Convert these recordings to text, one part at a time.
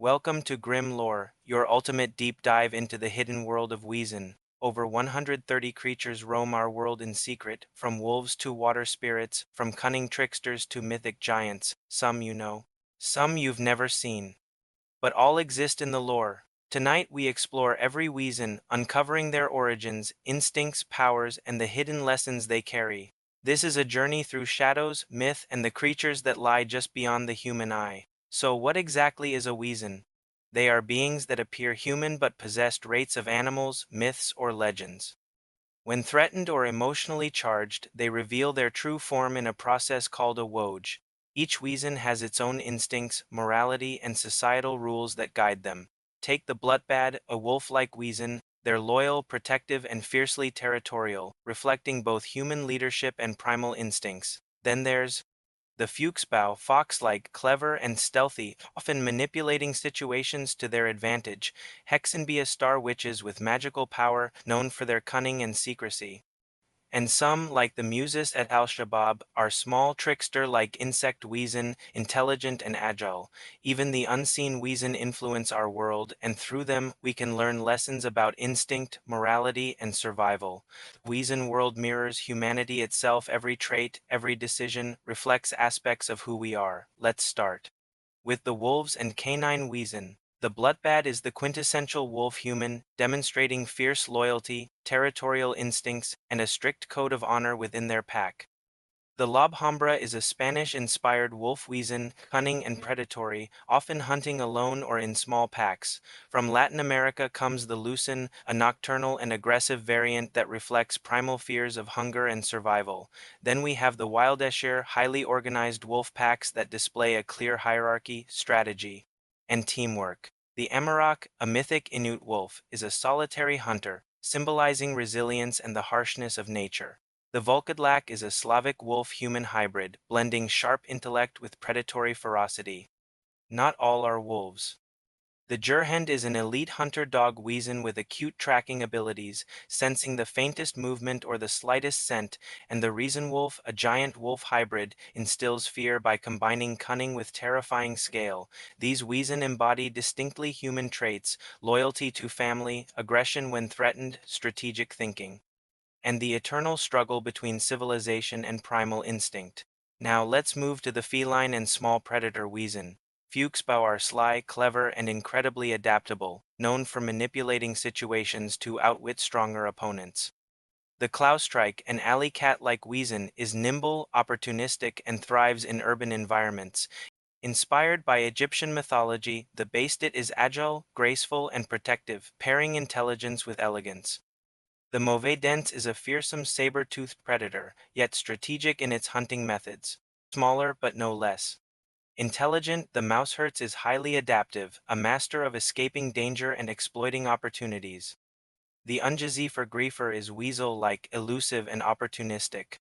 Welcome to Grimm Lore, your ultimate deep dive into the hidden world of Wesen. Over 130 creatures roam our world in secret, from wolves to water spirits, from cunning tricksters to mythic giants. Some you know, some you've never seen, but all exist in the lore. Tonight we explore every Wesen, uncovering their origins, instincts, powers, and the hidden lessons they carry. This is a journey through shadows, myth, and the creatures that lie just beyond the human eye. So, what exactly is a Wesen? They are beings that appear human but possess traits of animals, myths, or legends. When threatened or emotionally charged, they reveal their true form in a process called a Woj. Each Wesen has its own instincts, morality, and societal rules that guide them. Take the Blutbad, a wolf-like Wesen. They're loyal, protective, and fiercely territorial, reflecting both human leadership and primal instincts. Then there's the Fuchsbau, fox-like, clever, and stealthy, often manipulating situations to their advantage. Hexenbiest star witches with magical power, known for their cunning and secrecy. And some, like the Muses at Al-Shabaab, are small trickster-like insect Wesen, intelligent and agile. Even the unseen Wesen influence our world, and through them we can learn lessons about instinct, morality, and survival. The Wesen world mirrors humanity itself. Every trait, every decision, reflects aspects of who we are. Let's start with the wolves and canine Wesen. The Blutbad is the quintessential wolf human, demonstrating fierce loyalty, territorial instincts, and a strict code of honor within their pack. The Lobhambra is a Spanish-inspired wolf Wesen, cunning and predatory, often hunting alone or in small packs. From Latin America comes the Lucen, a nocturnal and aggressive variant that reflects primal fears of hunger and survival. Then we have the Wildeshire, highly organized wolf packs that display a clear hierarchy, strategy, and teamwork. The Amarok, a mythic Inuit wolf, is a solitary hunter, symbolizing resilience and the harshness of nature. The Volkodlak is a Slavic wolf-human hybrid, blending sharp intellect with predatory ferocity. Not all are wolves. The Jurhend is an elite hunter-dog Wesen with acute tracking abilities, sensing the faintest movement or the slightest scent, and the Riesenwolf, a giant wolf hybrid, instills fear by combining cunning with terrifying scale. These Wesen embody distinctly human traits: loyalty to family, aggression when threatened, strategic thinking, and the eternal struggle between civilization and primal instinct. Now let's move to the feline and small predator Wesen. Fuchsbau are sly, clever, and incredibly adaptable, known for manipulating situations to outwit stronger opponents. The Klaustrike, an alley cat-like Wesen, is nimble, opportunistic, and thrives in urban environments. Inspired by Egyptian mythology, the Bastet is agile, graceful, and protective, pairing intelligence with elegance. The Mauvais Dents is a fearsome saber-toothed predator, yet strategic in its hunting methods. Smaller but no less intelligent, the Mouseherz is highly adaptive, a master of escaping danger and exploiting opportunities. The Ungeziefer Griefer is weasel-like, elusive and opportunistic.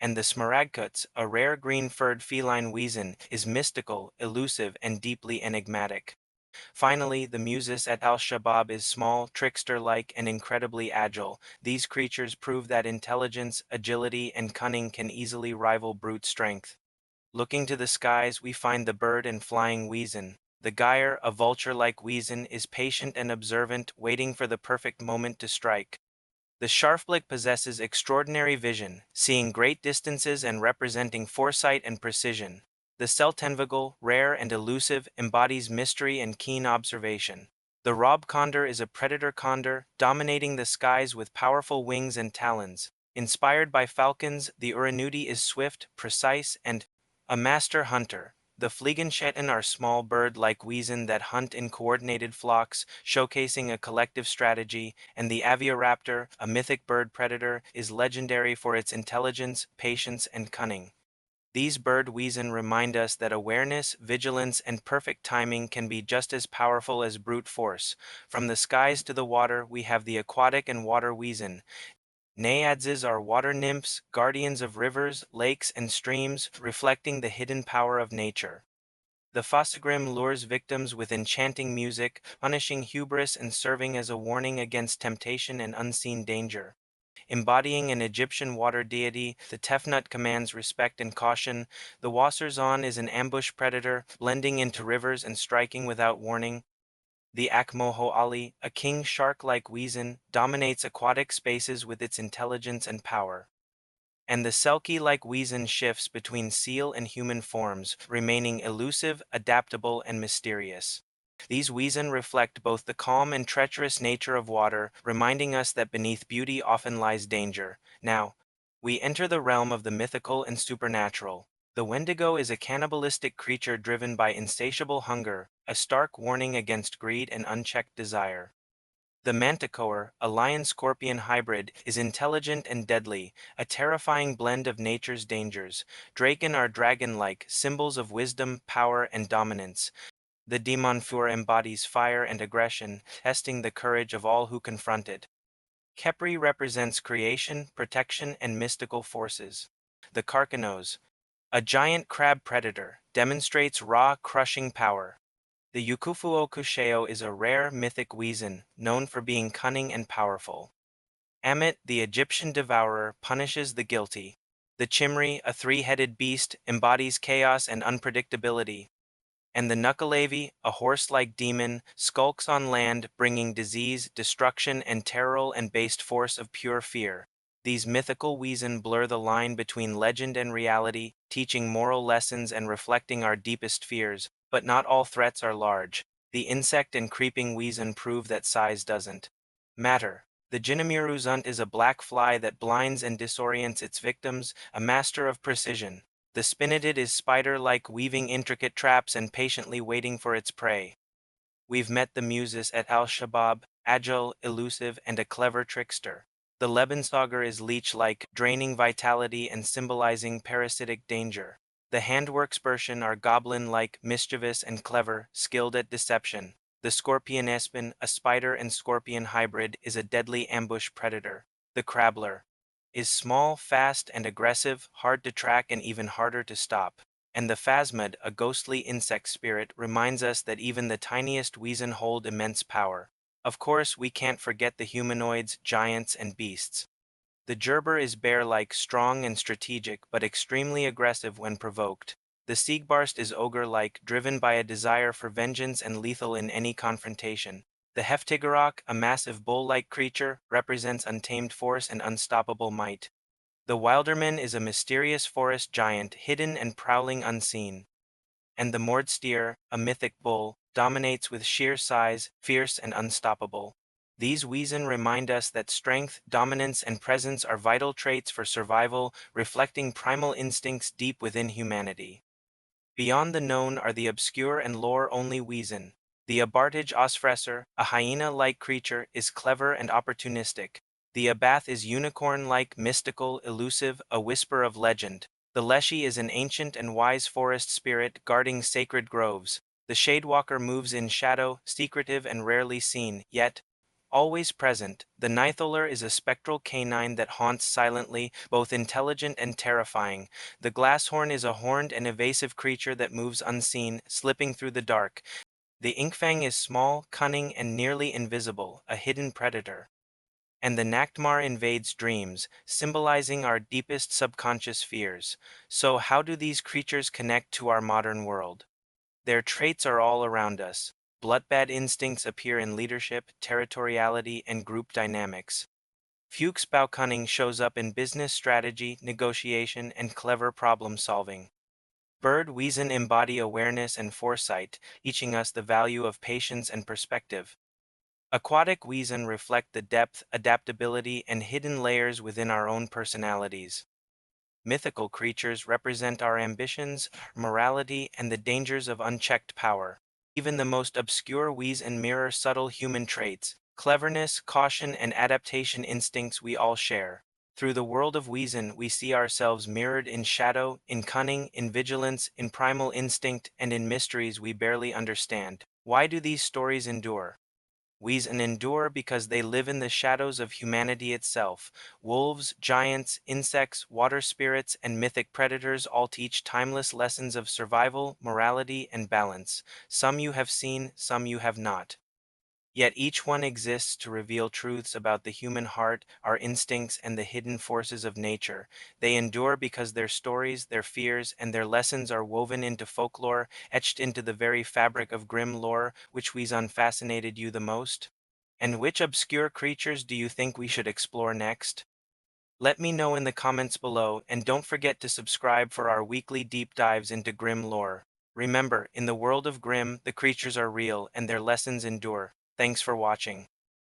And the Smaragdkuts, a rare green-furred feline Wesen, is mystical, elusive, and deeply enigmatic. Finally, the Muses at Al-Shabaab is small, trickster-like, and incredibly agile. These creatures prove that intelligence, agility, and cunning can easily rival brute strength. Looking to the skies, we find the bird and flying Wesen. The Gyre, a vulture-like Wesen, is patient and observant, waiting for the perfect moment to strike. The Scharfblick possesses extraordinary vision, seeing great distances and representing foresight and precision. The Seltenvogel, rare and elusive, embodies mystery and keen observation. The Rob Condor is a predator condor, dominating the skies with powerful wings and talons. Inspired by falcons, the Uranuti is swift, precise, and a master hunter. The Fliegenschetten are small bird-like Wesen that hunt in coordinated flocks, showcasing a collective strategy, and the Avioraptor, a mythic bird predator, is legendary for its intelligence, patience, and cunning. These bird Wesen remind us that awareness, vigilance, and perfect timing can be just as powerful as brute force. From the skies to the water, we have the aquatic and water Wesen. Naiadzes are water nymphs, guardians of rivers, lakes, and streams, reflecting the hidden power of nature. The Fossagrim lures victims with enchanting music, punishing hubris and serving as a warning against temptation and unseen danger. Embodying an Egyptian water deity, the Tefnut commands respect and caution. The Wasserzon is an ambush predator, blending into rivers and striking without warning. The Akmoho Ali, a king shark-like Wesen, dominates aquatic spaces with its intelligence and power. And the Selkie-like Wesen shifts between seal and human forms, remaining elusive, adaptable, and mysterious. These Wesen reflect both the calm and treacherous nature of water, reminding us that beneath beauty often lies danger. Now, we enter the realm of the mythical and supernatural. The Wendigo is a cannibalistic creature driven by insatiable hunger, a stark warning against greed and unchecked desire. The Manticore, a lion-scorpion hybrid, is intelligent and deadly, a terrifying blend of nature's dangers. Draken are dragon-like, symbols of wisdom, power, and dominance. The Demonfur embodies fire and aggression, testing the courage of all who confront it. Kepri represents creation, protection, and mystical forces. The Karkanos, a giant crab predator, demonstrates raw, crushing power. The Yukufuo Kusheo is a rare mythic Wesen, known for being cunning and powerful. Ammit, the Egyptian devourer, punishes the guilty. The Chimri, a three-headed beast, embodies chaos and unpredictability. And the Nukkalevi, a horse-like demon, skulks on land, bringing disease, destruction, and terror and based force of pure fear. These mythical Wesen blur the line between legend and reality, teaching moral lessons and reflecting our deepest fears. But not all threats are large. The insect and creeping Wesen prove that size doesn't matter. The Jinamiru Zunt is a black fly that blinds and disorients its victims, a master of precision. The spinetid is spider-like, weaving intricate traps and patiently waiting for its prey. We've met the Muses at Al-Shabaab, agile, elusive, and a clever trickster. The Lebensauger is leech-like, draining vitality and symbolizing parasitic danger. The Handwerksperson are goblin-like, mischievous and clever, skilled at deception. The Scorpion Espin, a spider and scorpion hybrid, is a deadly ambush predator. The Crabbler is small, fast, and aggressive, hard to track and even harder to stop. And the Phasmid, a ghostly insect spirit, reminds us that even the tiniest Wesen hold immense power. Of course, we can't forget the humanoids, giants, and beasts. The Gerber is bear-like, strong and strategic, but extremely aggressive when provoked. The Siegbarst is ogre-like, driven by a desire for vengeance and lethal in any confrontation. The Heftigerok, a massive bull-like creature, represents untamed force and unstoppable might. The Wilderman is a mysterious forest giant, hidden and prowling unseen. And the Mordstier, a mythic bull, dominates with sheer size, fierce and unstoppable. These Wesen remind us that strength, dominance, and presence are vital traits for survival, reflecting primal instincts deep within humanity. Beyond the known are the obscure and lore-only Wesen. The Abartage Osfresser, a hyena-like creature, is clever and opportunistic. The Abath is unicorn-like, mystical, elusive, a whisper of legend. The Leshy is an ancient and wise forest spirit guarding sacred groves. The Shadewalker moves in shadow, secretive and rarely seen, yet always present. The Nitholer is a spectral canine that haunts silently, both intelligent and terrifying. The Glasshorn is a horned and evasive creature that moves unseen, slipping through the dark. The Inkfang is small, cunning, and nearly invisible, a hidden predator. And the Nachtmar invades dreams, symbolizing our deepest subconscious fears. So how do these creatures connect to our modern world? Their traits are all around us. Blutbad instincts appear in leadership, territoriality, and group dynamics. Fuchsbau cunning shows up in business strategy, negotiation, and clever problem-solving. Bird Wesen embody awareness and foresight, teaching us the value of patience and perspective. Aquatic Wesen reflect the depth, adaptability, and hidden layers within our own personalities. Mythical creatures represent our ambitions, morality, and the dangers of unchecked power. Even the most obscure Wesen mirror subtle human traits, cleverness, caution, and adaptation instincts we all share. Through the world of Wesen, we see ourselves mirrored in shadow, in cunning, in vigilance, in primal instinct, and in mysteries we barely understand. Why do these stories endure? Wesen endure because they live in the shadows of humanity itself. Wolves, giants, insects, water spirits, and mythic predators all teach timeless lessons of survival, morality, and balance. Some you have seen, some you have not. Yet each one exists to reveal truths about the human heart, our instincts, and the hidden forces of nature. They endure because their stories, their fears, and their lessons are woven into folklore, etched into the very fabric of Grimm lore. Which Wesen fascinated you the most? And which obscure creatures do you think we should explore next? Let me know in the comments below, and don't forget to subscribe for our weekly deep dives into Grimm lore. Remember, in the world of Grimm, the creatures are real and their lessons endure. Thanks for watching.